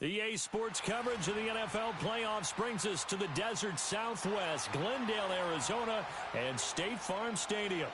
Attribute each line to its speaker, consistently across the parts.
Speaker 1: EA Sports coverage of the NFL playoffs brings us to the desert Southwest, Glendale, Arizona, and State Farm Stadium.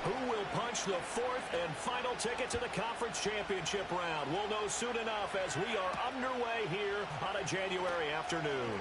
Speaker 1: Who will punch the fourth and final ticket to the conference championship round? We'll know soon enough as we are underway here on a January afternoon.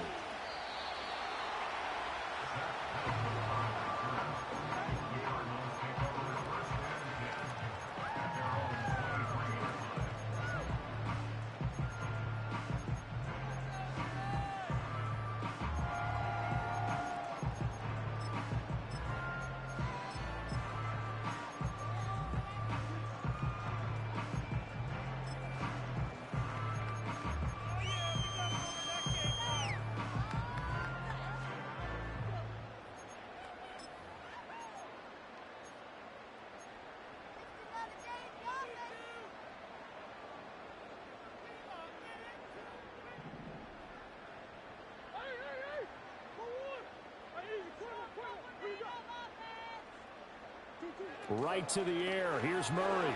Speaker 1: Right to the air. Here's Murray.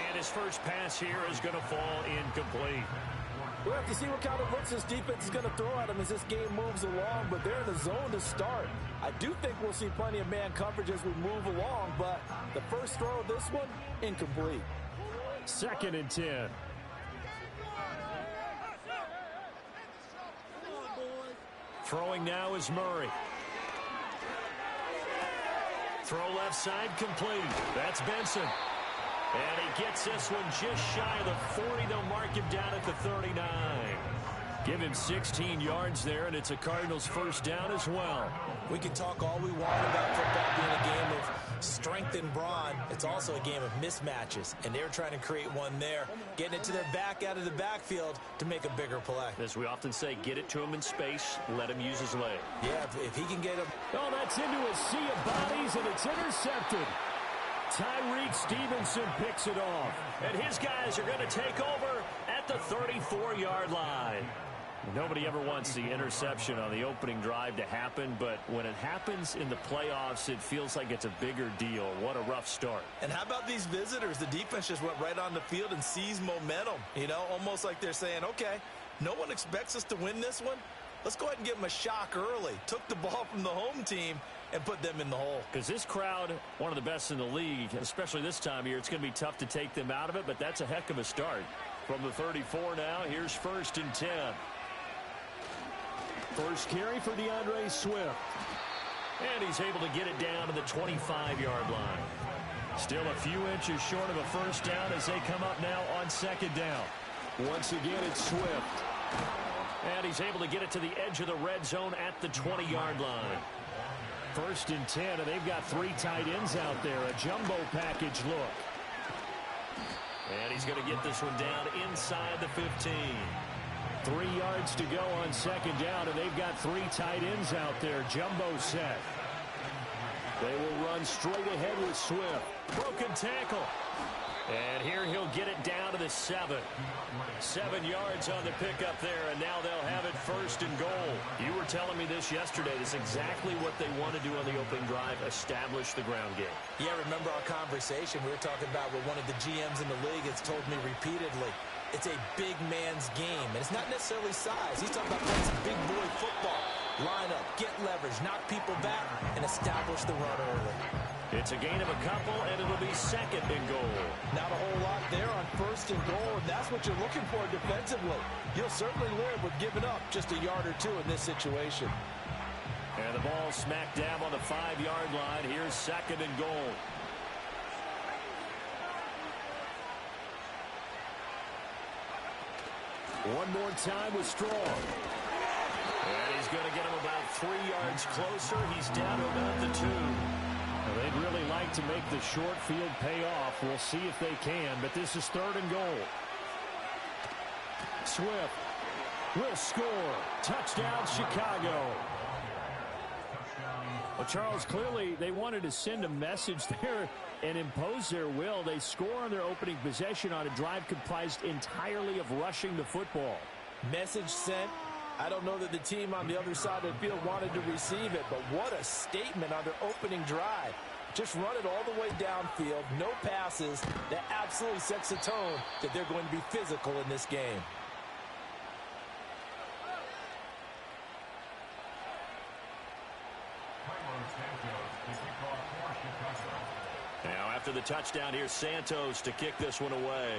Speaker 1: And his first pass here is going to fall incomplete.
Speaker 2: We'll have to see what kind of looks this defense is going to throw at him as this game moves along, but they're in the zone to start. I do think we'll see plenty of man coverage as we move along, but the first throw of this one, incomplete.
Speaker 1: 2nd and 10. Throwing now is Murray. Throw left side complete. That's Benson. And he gets this one just shy of the 40. They'll mark him down at the 39. Give him 16 yards there, and it's a Cardinals first down as well.
Speaker 3: We can talk all we want about football being a game of strength and brawn. It's also a game of mismatches, and they're trying to create one there, getting it to their back out of the backfield to make a bigger play.
Speaker 1: As we often say, get it to him in space, let him use his leg.
Speaker 3: Yeah, if he can get him.
Speaker 1: Oh, that's into a sea of bodies, and it's intercepted. Tyreek Stevenson picks it off. And his guys are going to take over at the 34-yard line. Nobody ever wants the interception on the opening drive to happen, but when it happens in the playoffs, it feels like it's a bigger deal. What a rough start.
Speaker 3: And how about these visitors? The defense just went right on the field and seized momentum. You know, almost like they're saying, okay, no one expects us to win this one. Let's go ahead and give them a shock early. Took the ball from the home team and put them in the hole.
Speaker 1: Because this crowd, one of the best in the league, especially this time of year, it's going to be tough to take them out of it, but that's a heck of a start. From the 34 now, here's 1st and 10. First carry for DeAndre Swift. And he's able to get it down to the 25-yard line. Still a few inches short of a first down as they come up now on 2nd down. Once again, it's Swift. And he's able to get it to the edge of the red zone at the 20-yard line. 1st and 10, and they've got 3 tight ends out there. A jumbo package look. And he's going to get this one down inside the 15. 3 yards to go on 2nd down, and they've got 3 tight ends out there. Jumbo set. They will run straight ahead with Swift. Broken tackle. And here he'll get it down to the 7. 7 yards on the pickup there, and now they'll have it 1st and goal. You were telling me this yesterday. This is exactly what they want to do on the opening drive, establish the ground game.
Speaker 3: Yeah, remember our conversation? We were talking about what one of the GMs in the league has told me repeatedly. It's a big man's game, and it's not necessarily size. He's talking about playing some big boy football. Line up, get leverage, knock people back, and establish the run early.
Speaker 1: It's a gain of a couple, and it'll be 2nd and goal.
Speaker 2: Not a whole lot there on 1st and goal, and that's what you're looking for defensively. You'll certainly live with giving up just a yard or 2 in this situation.
Speaker 1: And the ball smack dab on the 5-yard line. Here's 2nd and goal. One more time with Strong. And he's going to get him about 3 yards closer. He's down to about the 2. Well, they'd really like to make the short field pay off. We'll see if they can, but this is 3rd and goal. Swift. will score. Touchdown, Chicago. Well, Charles, clearly they wanted to send a message there and impose their will. They score on their opening possession on a drive comprised entirely of rushing the football.
Speaker 2: Message sent. I don't know that the team on the other side of the field wanted to receive it, but what a statement on their opening drive. Just run it all the way downfield, no passes. That absolutely sets the tone that they're going to be physical in this game.
Speaker 1: Now after the touchdown, here's Santos to kick this one away.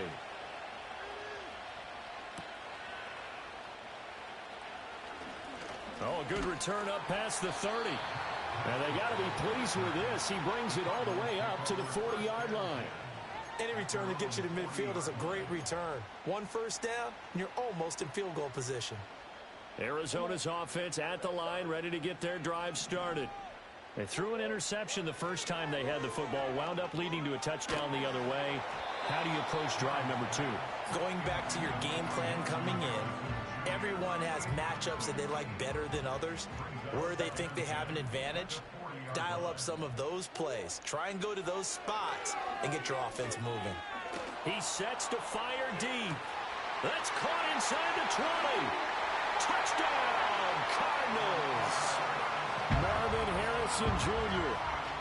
Speaker 1: Oh, a good return up past the 30. And they got to be pleased with this. He brings it all the way up to the 40-yard line.
Speaker 3: Any return that gets you to midfield is a great return. One first down, and you're almost in field goal position.
Speaker 1: Arizona's offense at the line, ready to get their drive started. They threw an interception the first time they had the football, wound up leading to a touchdown the other way. How do you approach drive number 2?
Speaker 3: Going back to your game plan coming in, everyone has matchups that they like better than others. Where they think they have an advantage, dial up some of those plays. Try and go to those spots and get your offense moving.
Speaker 1: He sets to fire deep. That's caught inside the 20. Touchdown, Cardinals. Marvin Harrison Jr.,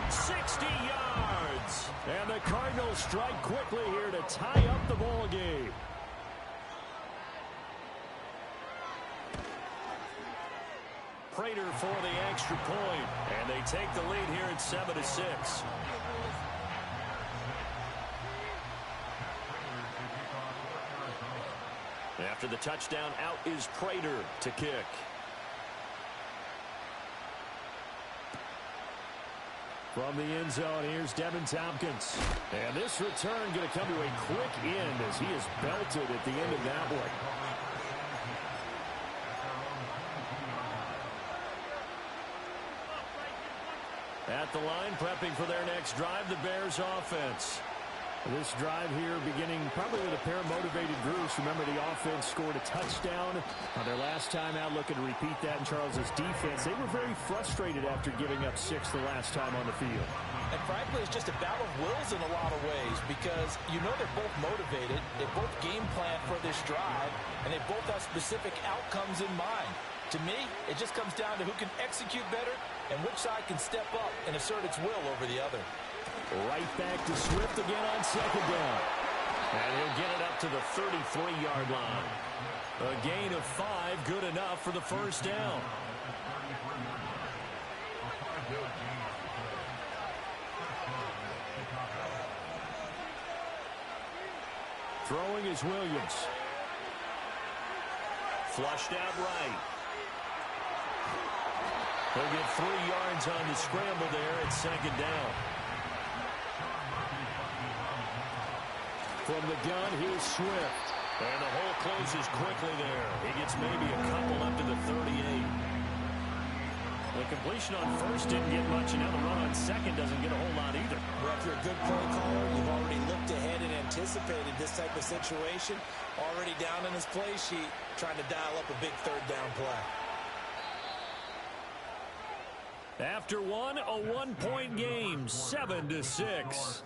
Speaker 1: 60 yards. And the Cardinals strike quickly here to tie up the ball game. Prater for the extra point, and they take the lead here at 7-6. After the touchdown, out is Prater to kick. From the end zone, here's Devin Tompkins. And this return going to come to a quick end as he is belted at the end of that one. At the line, prepping for their next drive, the Bears offense. This drive here beginning probably with a pair of motivated groups. Remember, the offense scored a touchdown on their last time out, looking to repeat that in Charles's defense. They were very frustrated after giving up 6 the last time on the field.
Speaker 2: And frankly, it's just a battle of wills in a lot of ways because you know they're both motivated. They both game plan for this drive, and they both have specific outcomes in mind. To me, it just comes down to who can execute better and which side can step up and assert its will over the other.
Speaker 1: Right back to Swift again on second down. And he'll get it up to the 33-yard line. A gain of 5, good enough for the first down. Throwing is Williams. Flushed out right. He'll get 3 yards on the scramble there at second down. From the gun, here's Swift. And the hole closes quickly there. He gets maybe a couple up to the 38. The completion on first didn't get much, and now the run on second doesn't get a whole lot either.
Speaker 3: Well, if you're a good play caller, you've already looked ahead and anticipated this type of situation. Already down in his play sheet, trying to dial up a big third down play.
Speaker 1: After one, a one-point game, 7-6.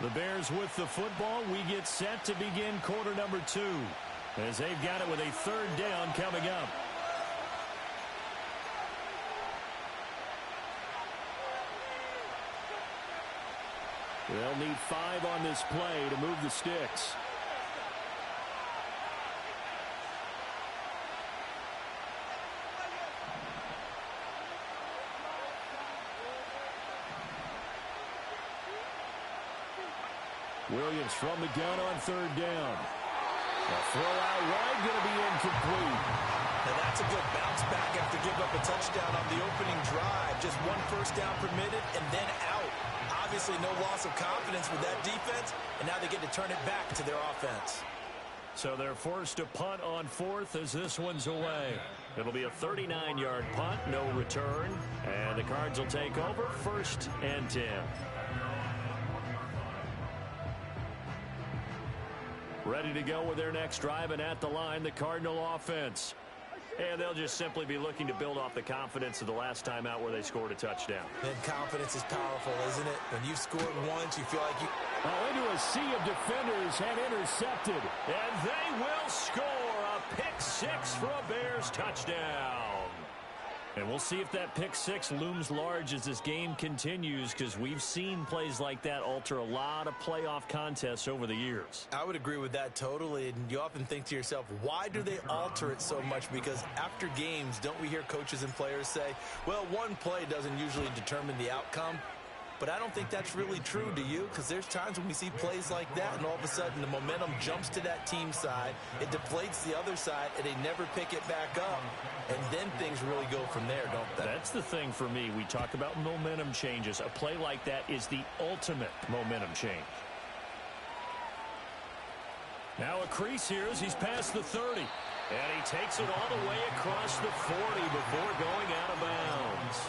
Speaker 1: The Bears with the football. We get set to begin quarter number 2 as they've got it with a third down coming up. They'll need 5 on this play to move the sticks. Williams from the gun on third down. A throw out wide, going to be incomplete.
Speaker 3: Now that's a good bounce back after giving up a touchdown on the opening drive. Just 1 first down permitted and then out. Obviously no loss of confidence with that defense, and now they get to turn it back to their offense.
Speaker 1: So they're forced to punt on 4th as this one's away. It'll be a 39-yard punt, no return, and the Cards will take over 1st and 10. Ready to go with their next drive, and at the line, the Cardinal offense. And they'll just simply be looking to build off the confidence of the last time out where they scored a touchdown.
Speaker 3: And confidence is powerful, isn't it? When you've scored once, you feel like you...
Speaker 1: Into a sea of defenders and intercepted. And they will score a pick six for a Bears touchdown. And we'll see if that pick six looms large as this game continues, because we've seen plays like that alter a lot of playoff contests over the years.
Speaker 3: I would agree with that totally. And you often think to yourself, why do they alter it so much? Because after games, don't we hear coaches and players say, well, one play doesn't usually determine the outcome? But I don't think that's really true, do you? Because there's times when we see plays like that, and all of a sudden the momentum jumps to that team side, it deflates the other side, and they never pick it back up. And then things really go from there, don't they?
Speaker 1: That's the thing for me. We talk about momentum changes. A play like that is the ultimate momentum change. Now a crease here as he's past the 30. And he takes it all the way across the 40 before going out of bounds.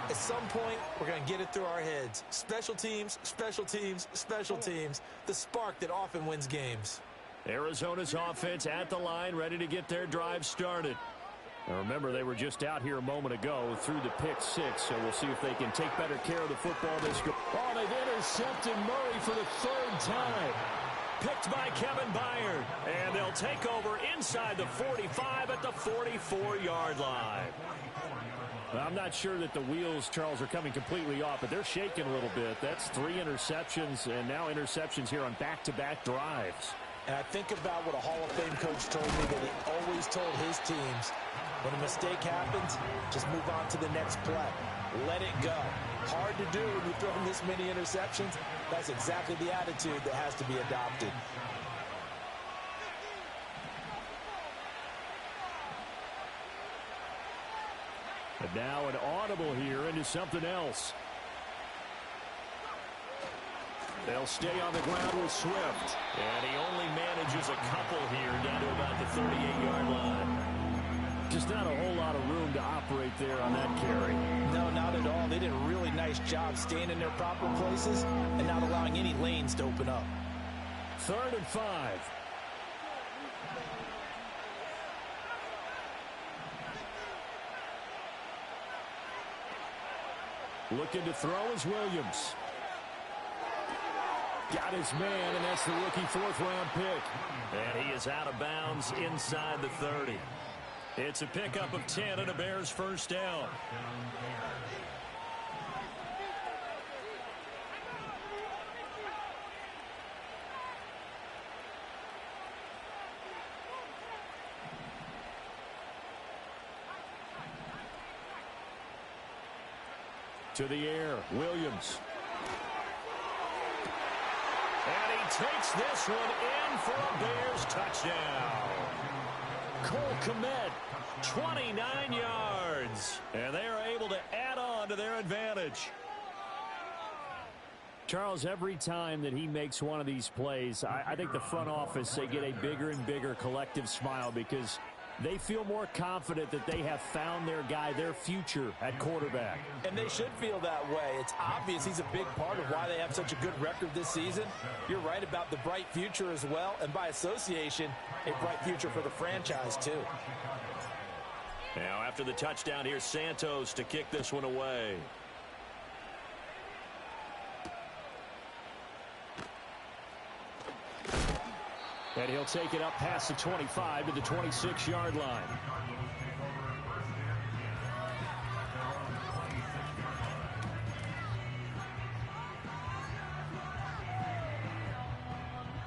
Speaker 3: At some point, we're going to get it through our heads. Special teams, special teams, special teams. The spark that often wins games.
Speaker 1: Arizona's offense at the line, ready to get their drive started. Now remember, they were just out here a moment ago through the pick six, so we'll see if they can take better care of the football this go. Oh, they've intercepted Murray for the third time. Picked by Kevin Byard. And they'll take over inside the 45 at the 44-yard line. I'm not sure that the wheels, Charles, are coming completely off, but they're shaking a little bit. That's 3 interceptions, and now interceptions here on back-to-back drives.
Speaker 3: And I think about what a Hall of Fame coach told me that he always told his teams, when a mistake happens, just move on to the next play. Let it go. Hard to do when you throw in this many interceptions. That's exactly the attitude that has to be adopted.
Speaker 1: And now an audible here into something else. They'll stay on the ground with Swift. And he only manages a couple here down to about the 38-yard line. Just not a whole lot of room to operate there on that carry.
Speaker 3: No, not at all. They did a really nice job staying in their proper places and not allowing any lanes to open up.
Speaker 1: 3rd and 5. Looking to throw is Williams. Got his man, and that's the rookie 4th-round pick. And he is out of bounds inside the 30. It's a pickup of 10 and a Bears first down. To the air, Williams. And he takes this one in for a Bears touchdown. Cole Kmet, 29 yards. And they are able to add on to their advantage. Charles, every time that he makes one of these plays, I think the front office, they get a bigger and bigger collective smile because they feel more confident that they have found their guy, their future at quarterback.
Speaker 2: And they should feel that way. It's obvious he's a big part of why they have such a good record this season. You're right about the bright future as well, and by association, a bright future for the franchise too.
Speaker 1: Now after the touchdown, here's Santos to kick this one away. And he'll take it up past the 25 to the 26-yard line.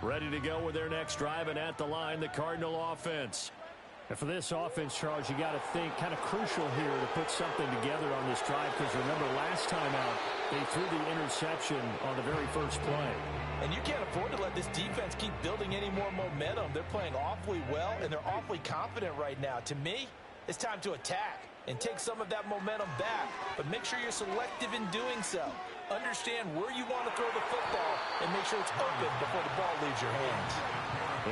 Speaker 1: Ready to go with their next drive, and at the line, the Cardinal offense. And for this offense, Charles, you got to think kind of crucial here to put something together on this drive, because remember last time out, they threw the interception on the very first play.
Speaker 2: And you can't afford to let this defense keep building any more momentum. They're playing awfully well, and they're awfully confident right now. To me, it's time to attack and take some of that momentum back. But make sure you're selective in doing so. Understand where you want to throw the football and make sure it's open before the ball leaves your hands.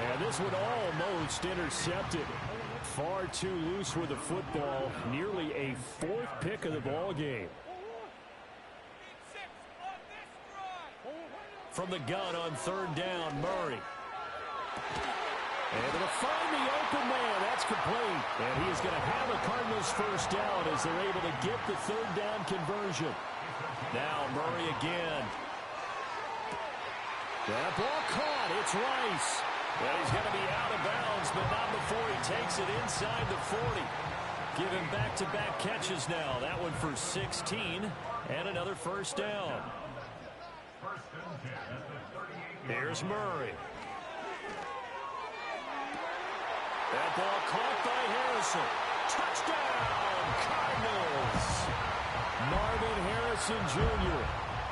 Speaker 1: And this one almost intercepted. Far too loose with the football. Nearly a 4th pick of the ball game. From the gun on 3rd down, Murray. Able to find the open man. That's complete. And he is going to have a Cardinals first down as they're able to get the third down conversion. Now Murray again. That ball caught. It's Rice. Well, he's going to be out of bounds, but not before he takes it inside the 40. Give him back-to-back catches now. That one for 16 and another first down. Here's Murray. That ball caught by Harrison. Touchdown, Cardinals. Marvin Harrison Jr.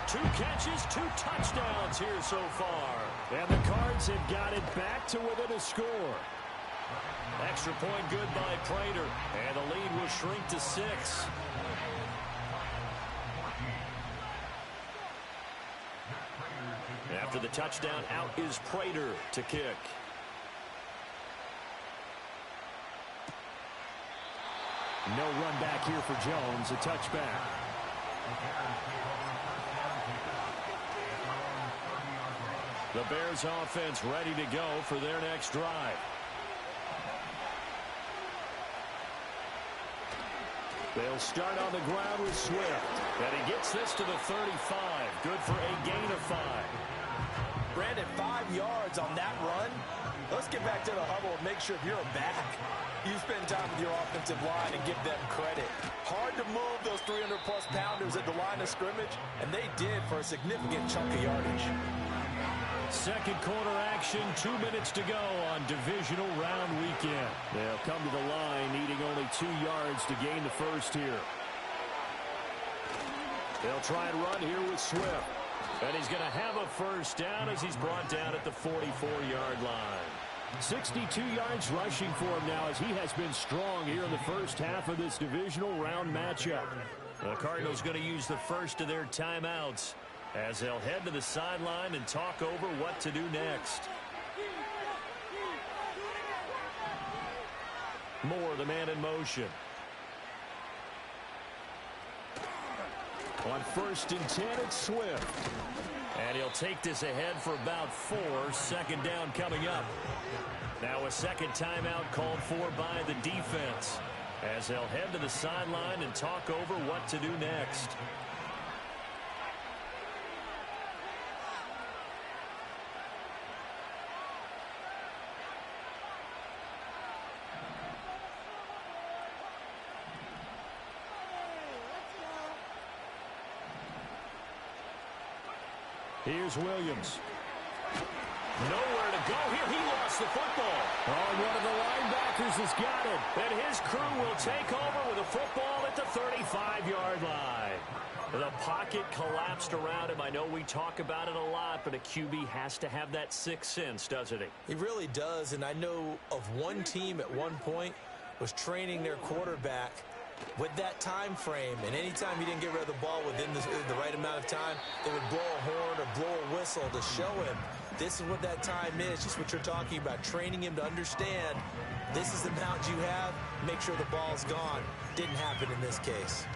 Speaker 1: 2 catches, 2 touchdowns here so far. And the Cards have got it back to within a score. Extra point good by Prater. And the lead will shrink to 6. After the touchdown, out is Prater to kick. No run back here for Jones. A touchback. The Bears offense ready to go for their next drive. They'll start on the ground with Swift. And he gets this to the 35. Good for a gain of 5.
Speaker 2: Brandon, 5 yards on that run. Let's get back to the huddle and make sure if you're a back, you spend time with your offensive line and give them credit. Hard to move those 300-plus pounders at the line of scrimmage, and they did for a significant chunk of yardage.
Speaker 1: Second quarter action, 2 minutes to go on Divisional round weekend. They'll come to the line needing only 2 yards to gain the first here. They'll try and run here with Swift. And he's going to have a first down as he's brought down at the 44-yard line. 62 yards rushing for him now as he has been strong here in the first half of this Divisional round matchup. The Cardinals going to use the first of their timeouts as they'll head to the sideline and talk over what to do next. Moore, the man in motion. On 1st and 10, it's Swift. And he'll take this ahead for about 4. Second down coming up. Now a second timeout called for by the defense as they'll head to the sideline and talk over what to do next. Here's Williams. Nowhere to go here. He lost the football. Oh, one of the linebackers has got it. And his crew will take over with a football at the 35-yard line. The pocket collapsed around him. I know we talk about it a lot, but a QB has to have that sixth sense, doesn't he?
Speaker 3: He really does, and I know of one team at one point was training their quarterback with that time frame, and anytime he didn't get rid of the ball within the right amount of time, they would blow a horn or blow a whistle to show him this is what that time is, just what you're talking about, training him to understand this is the amount you have, make sure the ball's gone. Didn't happen in this case.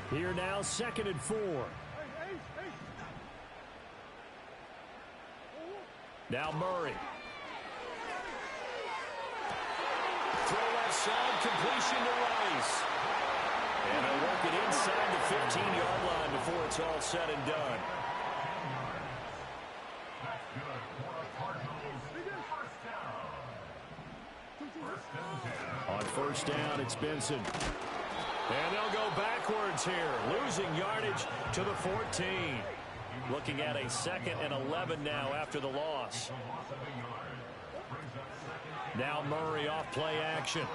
Speaker 1: Here now, 2nd and 4. Now Murray. Throw left side, completion to Rice. And they'll work it inside the 15-yard line before it's all said and done. On 1st down, it's Benson. And they'll go backwards here, losing yardage to the 14. Looking at a 2nd and 11 now after the loss. Now Murray off play action.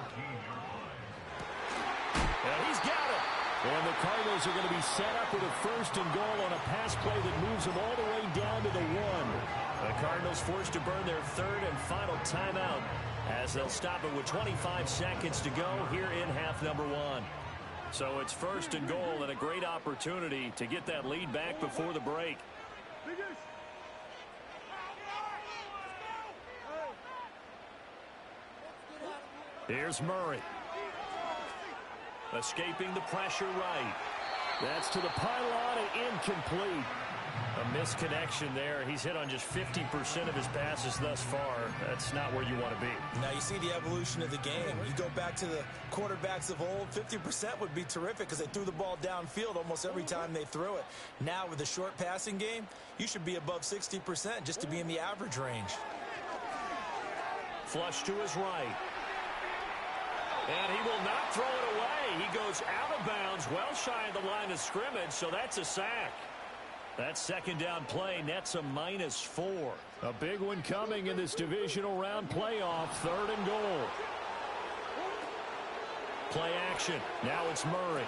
Speaker 1: And he's got it. And the Cardinals are going to be set up with a 1st and goal on a pass play that moves them all the way down to the 1. The Cardinals forced to burn their 3rd and final timeout as they'll stop it with 25 seconds to go here in half number 1. So it's 1st and goal and a great opportunity to get that lead back before the break. Here's Murray. Escaping the pressure right. That's to the pylon and incomplete. A misconnection there. He's hit on just 50% of his passes thus far. That's not where you want to be.
Speaker 3: Now you see the evolution of the game. You go back to the quarterbacks of old, 50% would be terrific because they threw the ball downfield almost every time they threw it. Now with the short passing game, you should be above 60% just to be in the average range.
Speaker 1: Flush to his right. And he will not throw it away. He goes out of bounds, well shy of the line of scrimmage, so that's a sack. That second down play nets a -4. A big one coming in this divisional round playoff, 3rd and goal. Play action. Now it's Murray.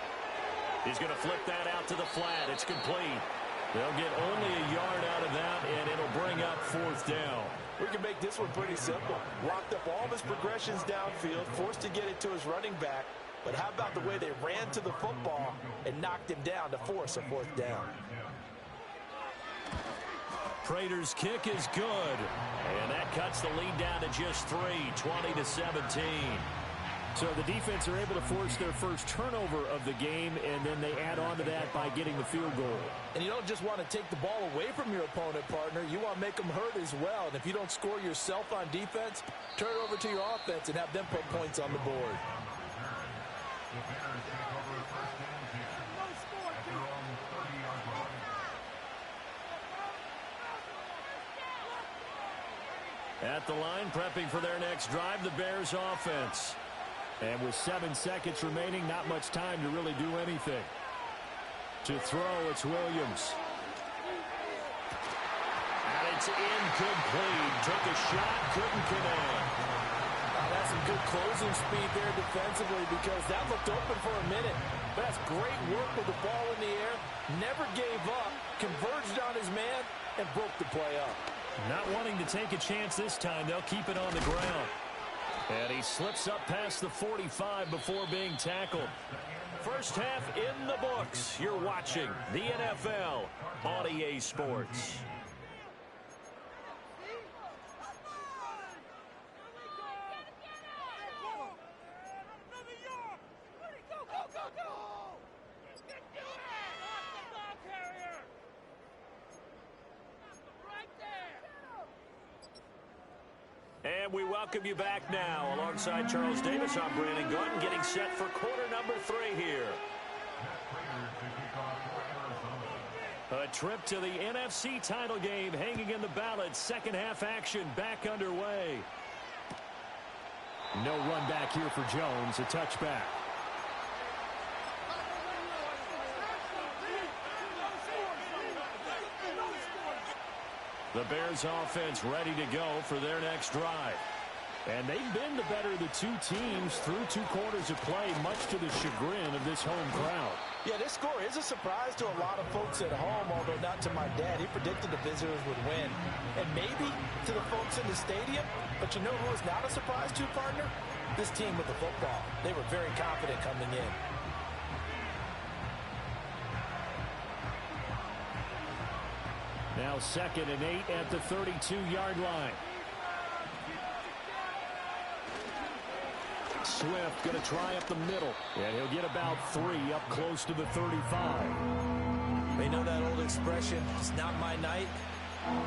Speaker 1: He's going to flip that out to the flat. It's complete. They'll get only a yard out of that, and it'll bring up 4th down.
Speaker 2: We can make this one pretty simple. Locked up all of his progressions downfield, forced to get it to his running back. But how about the way they ran to the football and knocked him down to force a 4th down?
Speaker 1: Prater's kick is good. And that cuts the lead down to just 3, 20-17. So the defense are able to force their first turnover of the game, and then they add on to that by getting the field goal.
Speaker 2: And you don't just want to take the ball away from your opponent, partner. You want to make them hurt as well. And if you don't score yourself on defense, turn it over to your offense and have them put points on the board.
Speaker 1: At the line, prepping for their next drive, the Bears offense. And with 7 seconds remaining, not much time to really do anything. To throw, it's Williams. And it's incomplete. Took a shot, couldn't connect.
Speaker 2: That's some good closing speed there defensively because that looked open for a minute. But that's great work with the ball in the air. Never gave up, converged on his man, and broke the play up.
Speaker 1: Not wanting to take a chance this time, they'll keep it on the ground. And he slips up past the 45 before being tackled. First half in the books. You're watching the NFL on EA Sports. And we welcome you back now. Alongside Charles Davis, I'm Brandon Gordon, getting set for quarter number 3 here. A trip to the NFC title game hanging in the balance. Second half action back underway. No run back here for Jones. A touchback. The Bears offense ready to go for their next drive. And they've been the better of the two teams through 2 quarters of play, much to the chagrin of this home crowd.
Speaker 2: Yeah, this score is a surprise to a lot of folks at home, although not to my dad. He predicted the visitors would win. And maybe to the folks in the stadium. But you know who is not a surprise to, partner? This team with the football. They were very confident coming in.
Speaker 1: Now 2nd and 8 at the 32-yard line. Swift going to try up the middle. And he'll get about 3 up close to the 35.
Speaker 3: They know that old expression, it's not my night.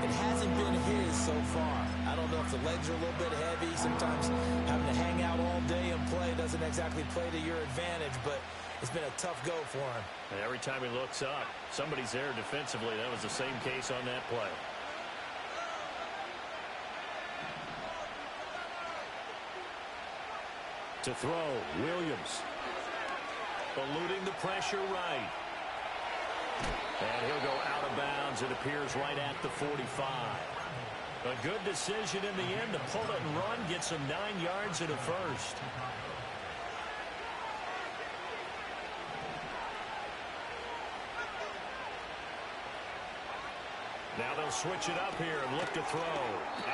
Speaker 3: It hasn't been his so far. I don't know if the legs are a little bit heavy. Sometimes having to hang out all day and play doesn't exactly play to your advantage, but it's been a tough go for him.
Speaker 1: And every time he looks up, somebody's there defensively. That was the same case on that play. To throw, Williams. Eluding the pressure right. And he'll go out of bounds. It appears right at the 45. A good decision in the end to pull it and run. Gets him 9 yards and a first. Now they'll switch it up here and look to throw.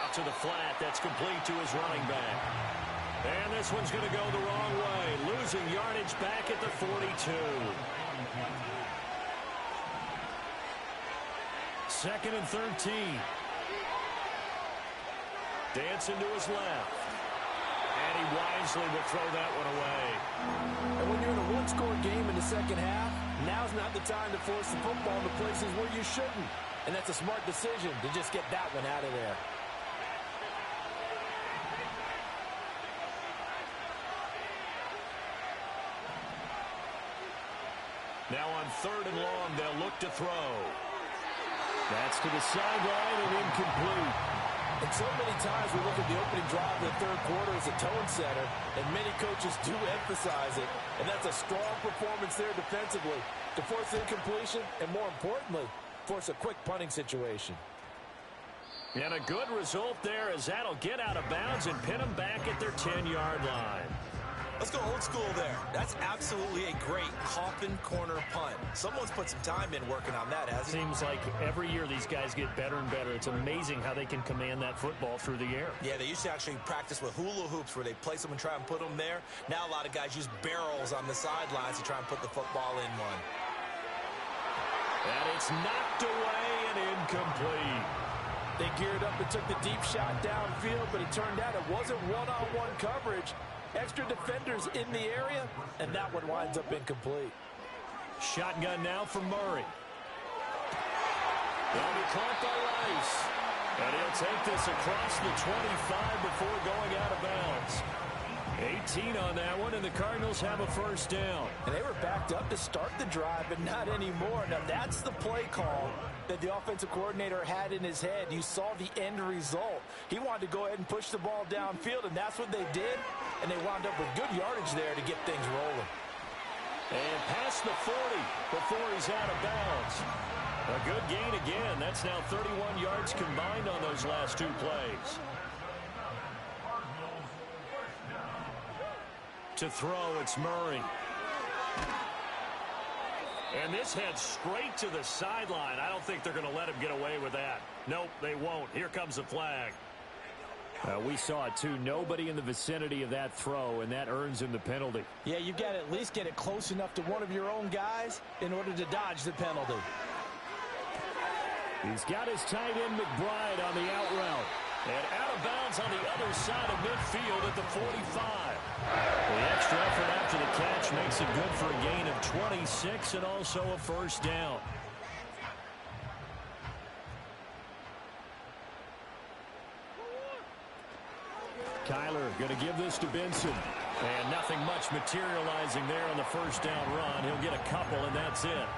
Speaker 1: Out to the flat. That's complete to his running back. And this one's going to go the wrong way. Losing yardage back at the 42. 2nd and 13. Dancing to his left. And he wisely will throw that one away.
Speaker 2: And when you're in a one-score game in the second half, now's not the time to force the football into places where you shouldn't. And that's a smart decision to just get that one out of there.
Speaker 1: Now on 3rd and long, they'll look to throw. That's to the sideline and incomplete.
Speaker 2: And so many times we look at the opening drive of the third quarter as a tone setter, and many coaches do emphasize it. And that's a strong performance there defensively to force incompletion and, more importantly, force a quick punting situation.
Speaker 1: And a good result there as that'll get out of bounds and pin them back at their 10-yard line.
Speaker 3: Let's go old school there. That's absolutely a great coffin corner punt. Someone's put some time in working on that, hasn't he?
Speaker 1: Seems like every year these guys get better and better. It's amazing how they can command that football through the air.
Speaker 3: Yeah, they used to actually practice with hula hoops where they place them and try and put them there. Now a lot of guys use barrels on the sidelines to try and put the football in one.
Speaker 1: And it's knocked away and incomplete.
Speaker 2: They geared up and took the deep shot downfield, but it turned out it wasn't one-on-one coverage. Extra defenders in the area, and that one winds up incomplete.
Speaker 1: Shotgun now for Murray. They'll be caught by Rice. And he'll take this across the 25 before going out of bounds. 18 on that one, and the Cardinals have a first down.
Speaker 2: And they were backed up to start the drive, but not anymore. Now, that's the play call that the offensive coordinator had in his head. You saw the end result. He wanted to go ahead and push the ball downfield, and that's what they did. And they wound up with good yardage there to get things rolling.
Speaker 1: And past the 40 before he's out of bounds. A good gain again. That's now 31 yards combined on those last 2 plays. To throw, it's Murray. And this heads straight to the sideline. I don't think they're going to let him get away with that. Nope, they won't. Here comes the flag. We saw it, too. Nobody in the vicinity of that throw, and that earns him the penalty.
Speaker 2: Yeah, you've got to at least get it close enough to one of your own guys in order to dodge the penalty.
Speaker 1: He's got his tight end, McBride, on the out route. And out of bounds on the other side of midfield at the 45. The extra effort after the catch makes it good for a gain of 26 and also a first down. Kyler going to give this to Benson. And nothing much materializing there on the first down run. He'll get a couple, and that's it.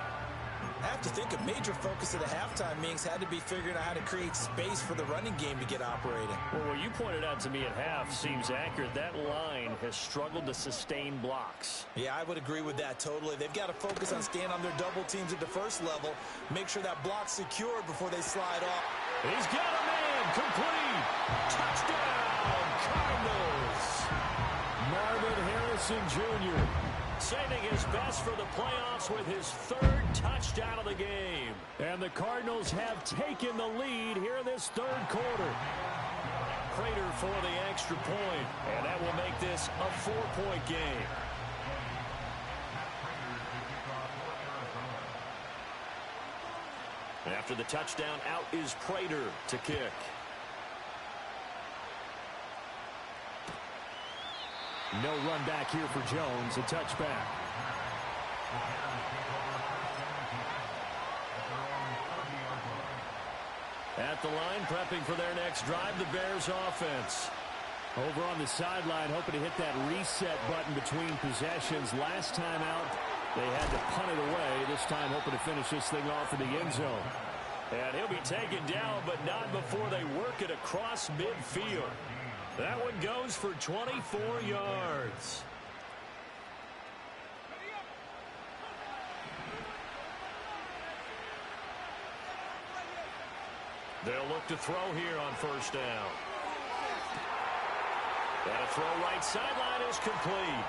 Speaker 3: I have to think a major focus of the halftime meetings had to be figuring out how to create space for the running game to get operating.
Speaker 1: Well, what you pointed out to me at half seems accurate. That line has struggled to sustain blocks.
Speaker 3: Yeah, I would agree with that totally. They've got to focus on staying on their double teams at the first level, make sure that block's secured before they slide off.
Speaker 1: He's got a man, complete, touchdown, Cardinals. Marvin Harrison Jr. saving his best for the playoffs with his 3rd touchdown of the game. And the Cardinals have taken the lead here in this 3rd quarter. Prater for the extra point, and that will make this a 4-point game. After the touchdown, out is Prater to kick. No run back here for Jones, a touchback. At the line, prepping for their next drive, the Bears offense. Over on the sideline, hoping to hit that reset button between possessions. Last time out, they had to punt it away. This time, hoping to finish this thing off in the end zone. And he'll be taken down, but not before they work it across midfield. That one goes for 24 yards. They'll look to throw here on first down. And a throw right sideline is complete.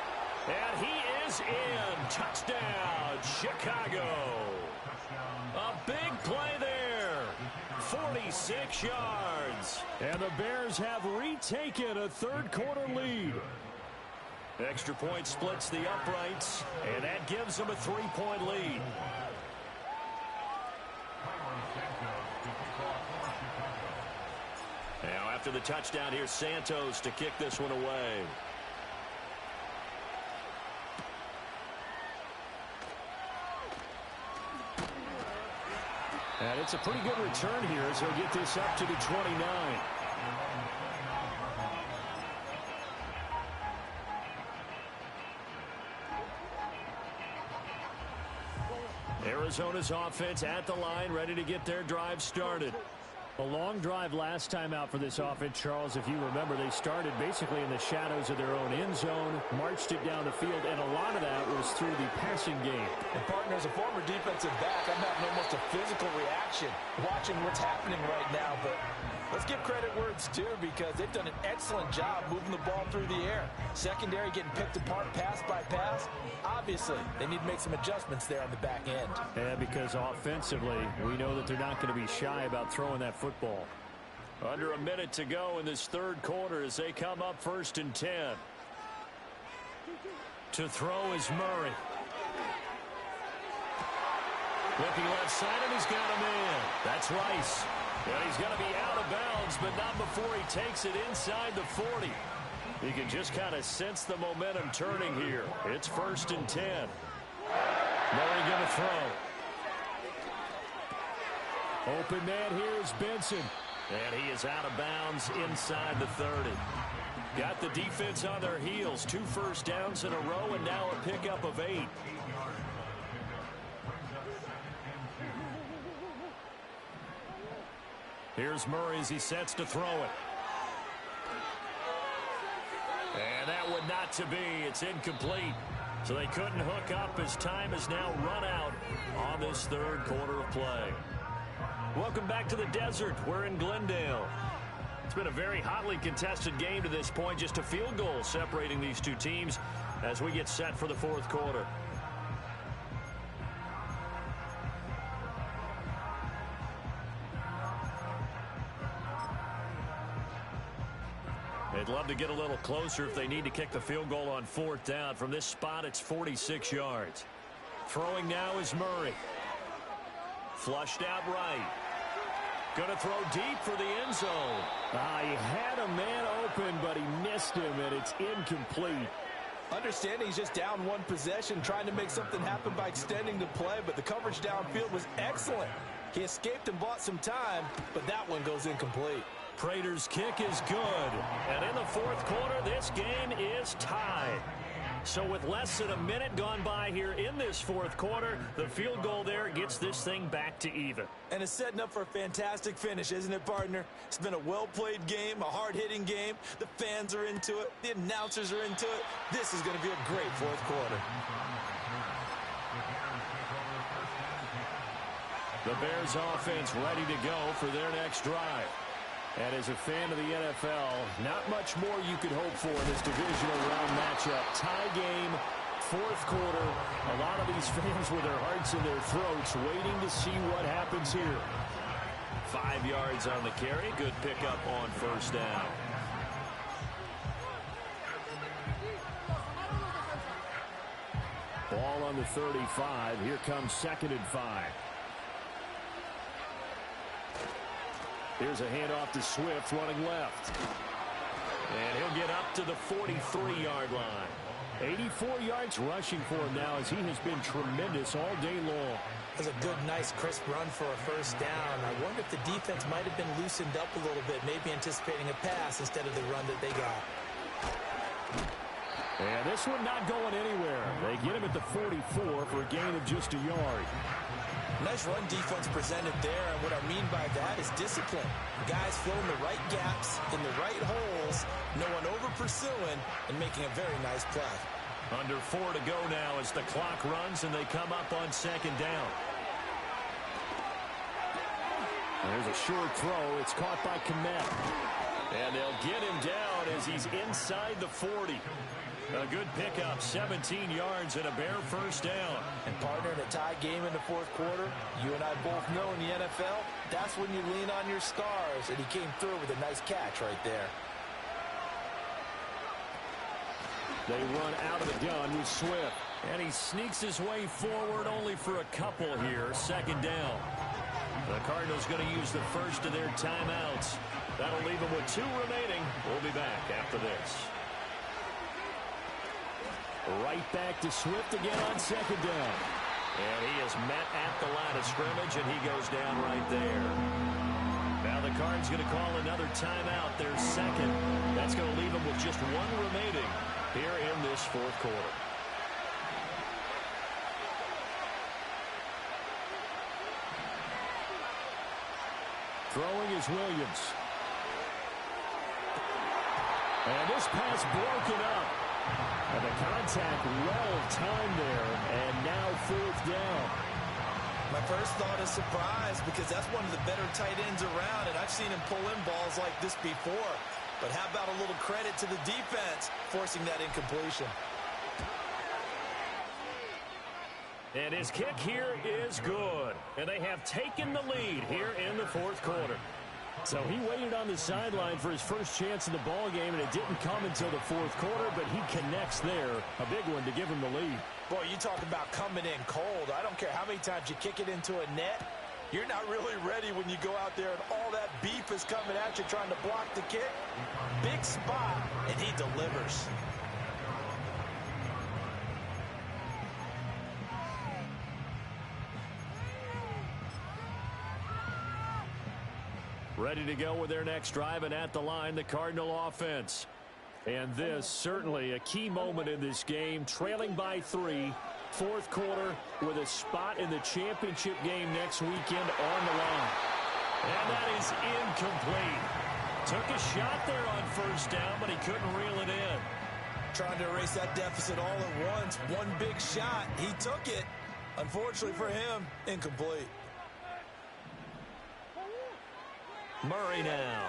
Speaker 1: And he is in. Touchdown, Chicago. A big play there. 46 yards. And the Bears have retaken a 3rd quarter lead. Extra point splits the uprights, and that gives them a 3-point lead. Now after the touchdown, here's Santos to kick this one away. And it's a pretty good return here as he'll get this up to the 29. Arizona's offense at the line, ready to get their drive started. A long drive last time out for this offense, Charles. If you remember, they started basically in the shadows of their own end zone, marched it down the field, and a lot of that was through the passing game.
Speaker 2: And, partner, as a former defensive back, I'm having almost a physical reaction watching what's happening right now. But let's give credit where it's due because they've done an excellent job moving the ball through the air. Secondary getting picked apart pass by pass. Obviously, they need to make some adjustments there on the back end.
Speaker 1: Yeah, because offensively, we know that they're not going to be shy about throwing that football. Under a minute to go in this third quarter as they come up 1st and 10. To throw is Murray. Looking left side, and he's got a man. That's Rice. And he's going to be out of bounds, but not before he takes it inside the 40. You can just kind of sense the momentum turning here. It's 1st and 10. Murray going to throw. Open man here is Benson. And he is out of bounds inside the 30. Got the defense on their heels. 2 first downs in a row, and now a pickup of 8. Here's Murray as he sets to throw it. And that would not to be. It's incomplete. So they couldn't hook up as time has now run out on this third quarter of play. Welcome back to the desert. We're in Glendale. It's been a very hotly contested game to this point. Just a field goal separating these two teams as we get set for the fourth quarter. They'd love to get a little closer if they need to kick the field goal on 4th down. From this spot, it's 46 yards. Throwing now is Murray. Flushed out right. Going to throw deep for the end zone.
Speaker 2: He had a man open, but he missed him, and it's incomplete. Understanding he's just down one possession, trying to make something happen by extending the play, but the coverage downfield was excellent. He escaped and bought some time, but that one goes incomplete.
Speaker 1: Prater's kick is good. And in the fourth quarter, this game is tied. So with less than a minute gone by here in this fourth quarter, the field goal there gets this thing back to even.
Speaker 2: And it's setting up for a fantastic finish, isn't it, partner? It's been a well-played game, a hard-hitting game. The fans are into it. The announcers are into it. This is going to be a great fourth quarter.
Speaker 1: The Bears offense ready to go for their next drive. And as a fan of the NFL, not much more you could hope for in this divisional round matchup. Tie game, fourth quarter. A lot of these fans with their hearts in their throats waiting to see what happens here. 5 yards on the carry. Good pickup on 1st down. Ball on the 35. Here comes 2nd and 5. Here's a handoff to Swift running left. And he'll get up to the 43-yard line. 84 yards rushing for him now as he has been tremendous all day long.
Speaker 3: That's a good, nice, crisp run for a 1st down. I wonder if the defense might have been loosened up a little bit, maybe anticipating a pass instead of the run that they got.
Speaker 1: And this one not going anywhere. They get him at the 44 for a gain of just a yard.
Speaker 3: Nice run defense presented there, and what I mean by that is discipline. Guys filling the right gaps in the right holes, no one over-pursuing, and making a very nice play.
Speaker 1: Under 4 to go now as the clock runs and they come up on 2nd down. There's a short throw. It's caught by Kmet. And they'll get him down as he's inside the 40. A good pickup, 17 yards and a bare 1st down.
Speaker 2: And partner, in a tie game in the fourth quarter, you and I both know in the NFL, that's when you lean on your stars. And he came through with a nice catch right there.
Speaker 1: They run out of the gun with Swift. And he sneaks his way forward only for a couple here. 2nd down. The Cardinals going to use the first of their timeouts. That'll leave them with 2 remaining. We'll be back after this. Right back to Swift again on 2nd down. And he is met at the line of scrimmage, and he goes down right there. Now the Cards going to call another timeout, their second. That's going to leave them with just one remaining here in this fourth quarter.
Speaker 2: Throwing is Williams. And this pass broken up. And the contact well timed there. And now fourth down.
Speaker 3: My first thought is surprise because that's one of the better tight ends around, and I've seen him pull in balls like this before. But how about a little credit to the defense forcing that incompletion?
Speaker 1: And his kick here is good. And they have taken the lead here in the fourth quarter.
Speaker 2: So he waited on the sideline for his first chance in the ball game, and it didn't come until the fourth quarter, but he connects there. A big one to give him the lead.
Speaker 3: Boy, you talk about coming in cold. I don't care how many times you kick it into a net. You're not really ready when you go out there and all that beef is coming at you trying to block the kick. Big spot, and he delivers.
Speaker 1: Ready to go with their next drive, and at the line, the Cardinal offense. And this, certainly a key moment in this game, trailing by 3, fourth quarter, with a spot in the championship game next weekend on the line. And that is incomplete. Took a shot there on first down, but he couldn't reel it in.
Speaker 3: Trying to erase that deficit all at once. One big shot. He took it. Unfortunately for him, incomplete.
Speaker 1: Murray now.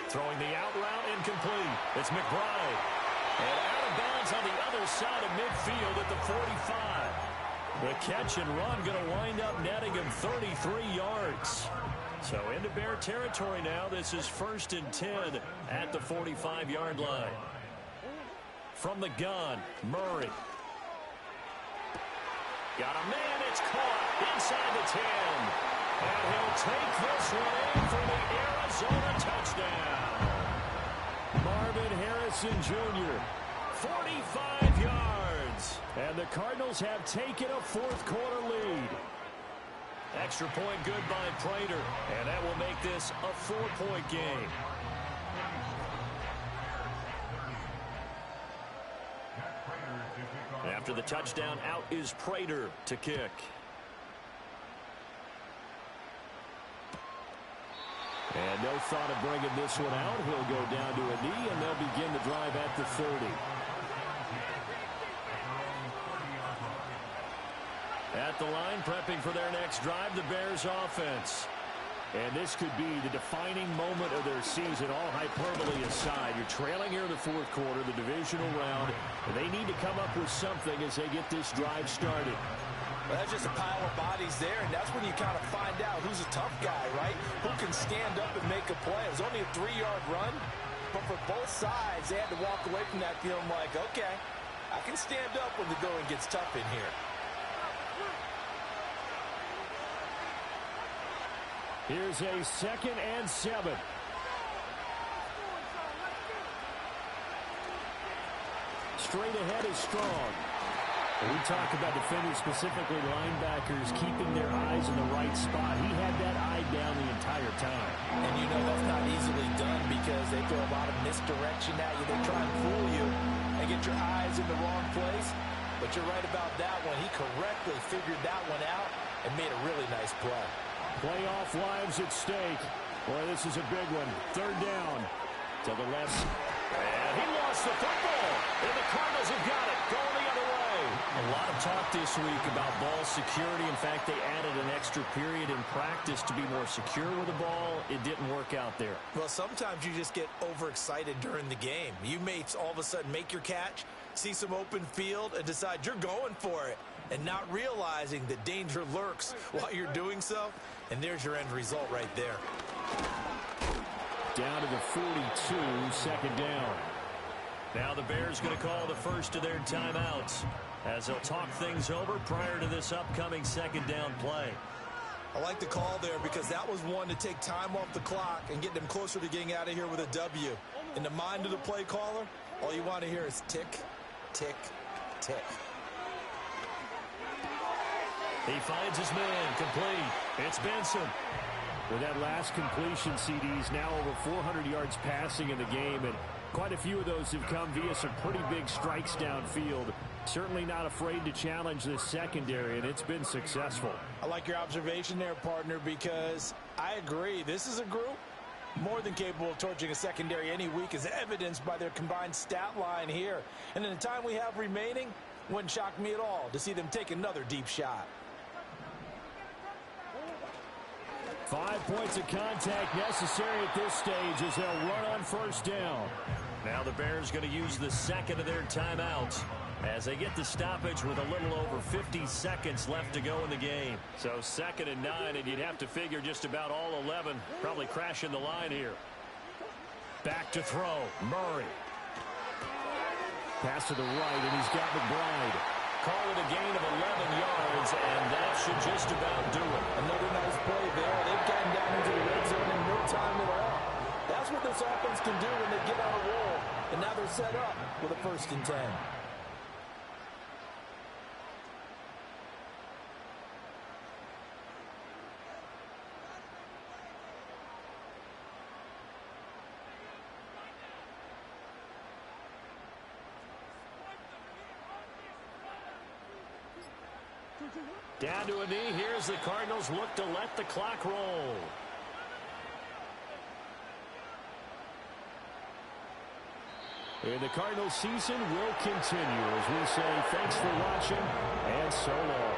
Speaker 1: Throwing the out route, incomplete. It's McBride. And out of bounds on the other side of midfield at the 45. The catch and run going to wind up netting him 33 yards. So into Bear territory now. This is 1st and 10 at the 45-yard line. From the gun, Murray. Got a man, it's caught inside the 10. And he'll take this one in for the Arizona touchdown.
Speaker 2: Marvin Harrison Jr., 45 yards. And the Cardinals have taken a fourth quarter lead.
Speaker 1: Extra point good by Prater. And that will make this a 4-point game. After the touchdown, out is Prater to kick.
Speaker 2: And no thought of bringing this one out. He'll go down to a knee, and they'll begin the drive at the 30.
Speaker 1: At the line, prepping for their next drive, the Bears offense.
Speaker 2: And this could be the defining moment of their season, all hyperbole aside. You're trailing here in the fourth quarter, the divisional round, and they need to come up with something as they get this drive started.
Speaker 3: Well, that's just a pile of bodies there, and that's when you kind of find out who's a tough guy, right? Who can stand up and make a play. It was only a 3-yard run, but for both sides, they had to walk away from that feeling like, okay, I can stand up when the going gets tough in here.
Speaker 2: Here's a 2nd and 7. Straight ahead is Strong. We talk about defenders, specifically linebackers, keeping their eyes in the right spot. He had that eye down the entire time.
Speaker 3: And you know that's not easily done because they throw a lot of misdirection at you. They try and fool you and get your eyes in the wrong place. But you're right about that one. He correctly figured that one out and made a really nice play.
Speaker 2: Playoff lives at stake. Boy, this is a big one. 3rd down to the left.
Speaker 1: And he lost the football. And the Cardinals have got it. Going the other way. A lot of talk this week about ball security. In fact, they added an extra period in practice to be more secure with the ball. It didn't work out there.
Speaker 3: Well, sometimes you just get overexcited during the game. You may all of a sudden make your catch, see some open field, and decide you're going for it, and not realizing that danger lurks while you're doing so. And there's your end result right there.
Speaker 2: Down to the 42, 2nd down.
Speaker 1: Now the Bears going to call the first of their timeouts as they'll talk things over prior to this upcoming 2nd down play.
Speaker 3: I like the call there because that was one to take time off the clock and get them closer to getting out of here with a W. In the mind of the play caller, all you want to hear is tick, tick, tick.
Speaker 1: He finds his man, complete. It's Benson.
Speaker 4: With that last completion, CD's now over 400 yards passing in the game, and quite a few of those have come via some pretty big strikes downfield. Certainly not afraid to challenge this secondary, and it's been successful.
Speaker 2: I like your observation there, partner, because I agree. This is a group more than capable of torching a secondary any week, as evidenced by their combined stat line here. And in the time we have remaining, wouldn't shock me at all to see them take another deep shot.
Speaker 4: 5 points of contact necessary at this stage as they'll run on first down.
Speaker 1: Now the Bears going to use the second of their timeouts as they get the stoppage with a little over 50 seconds left to go in the game.
Speaker 4: So 2nd and 9, and you'd have to figure just about all 11 probably crashing the line here.
Speaker 1: Back to throw, Murray.
Speaker 4: Pass to the right, and he's got McBride.
Speaker 1: Call it a gain of 11 yards, and that should just about do it.
Speaker 2: Another nice play there. They've gotten down into the red zone in no time at all. That's what this offense can do when they get on a roll. And now they're set up with a 1st and 10.
Speaker 1: Down to a knee. Here's the Cardinals look to let the clock roll.
Speaker 4: And the Cardinals season will continue as we say thanks for watching and so long.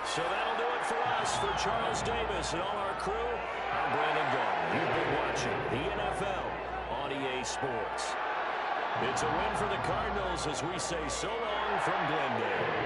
Speaker 1: So that'll do it for us. For Charles Davis and all our crew, I'm Brandon Gault. You've been watching the NFL on EA Sports. It's a win for the Cardinals as we say so long from Glendale.